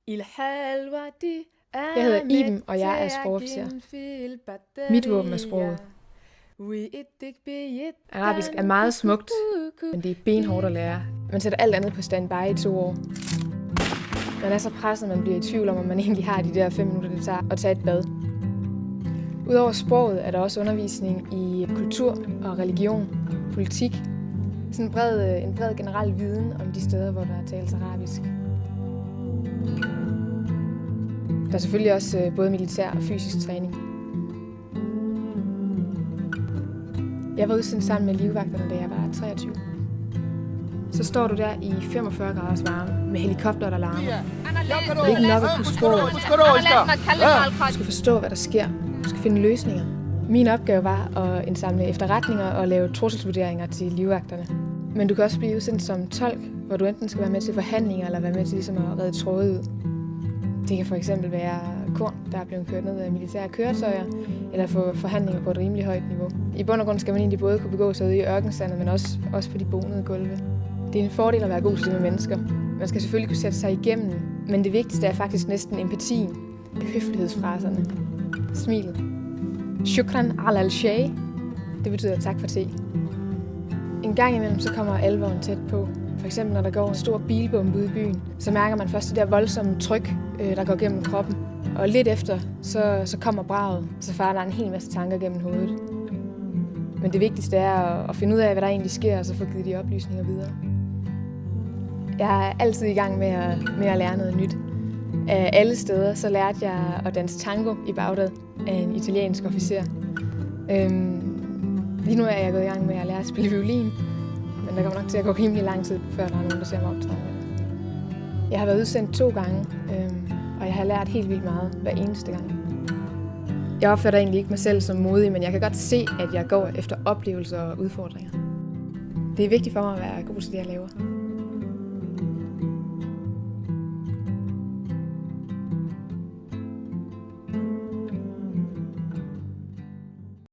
Jeg hedder Iben, og jeg er sprogofficer. Mit våben er sproget. Arabisk er meget smukt, men det er benhårdt at lære. Man sætter alt andet på standby i 2 år. Man er så presset, at man bliver i tvivl om man egentlig har de der 5 minutter, det tager at tage et bad. Udover sproget er der også undervisning i kultur og religion, politik. Sådan en bred generel viden om de steder, hvor der tales arabisk. Der er selvfølgelig også både militær og fysisk træning. Jeg var udsendt sammen med livvagterne, da jeg var 23. Så står du der i 45 graders varme med helikopter, der larmer. Det er ikke nok at kunne sproget. Du skal forstå, hvad der sker. Du skal finde løsninger. Min opgave var at indsamle efterretninger og lave trusselsvurderinger til livvagterne. Men du kan også blive udsendt som tolk, hvor du enten skal være med til forhandlinger eller være med til ligesom at redde tråde ud. Det kan for eksempel være korn, der er blevet kørt ned af militære køretøjer, eller få forhandlinger på et rimelig højt niveau. I bund og grund skal man egentlig både kunne begå sig ude i ørkensandet, men også på de bonede gulve. Det er en fordel at være god til det med mennesker. Man skal selvfølgelig kunne sætte sig igennem, men det vigtigste er faktisk næsten empatien, høflighedsfraserne, smilet. Shukran ala al-shay, det betyder tak for te. En gang imellem så kommer alvoren tæt på. For eksempel når der går en stor bilbombe ude i byen, så mærker man først det der voldsomme tryk, der går gennem kroppen. Og lidt efter, så kommer braget, så farer der en hel masse tanker gennem hovedet. Men det vigtigste er at finde ud af, hvad der egentlig sker, og så få givet de oplysninger videre. Jeg er altid i gang med at lære noget nyt. Af alle steder så lærte jeg at danse tango i Bagdad af en italiensk officer. Lige nu er jeg gået i gang med at lære at spille violin, men der kommer nok til at gå rimelig lang tid, før der er nogen, der ser mig optræde med det. Jeg har været udsendt 2 gange, og jeg har lært helt vildt meget hver eneste gang. Jeg opfatter egentlig ikke mig selv som modig, men jeg kan godt se, at jeg går efter oplevelser og udfordringer. Det er vigtigt for mig at være god til det, jeg laver.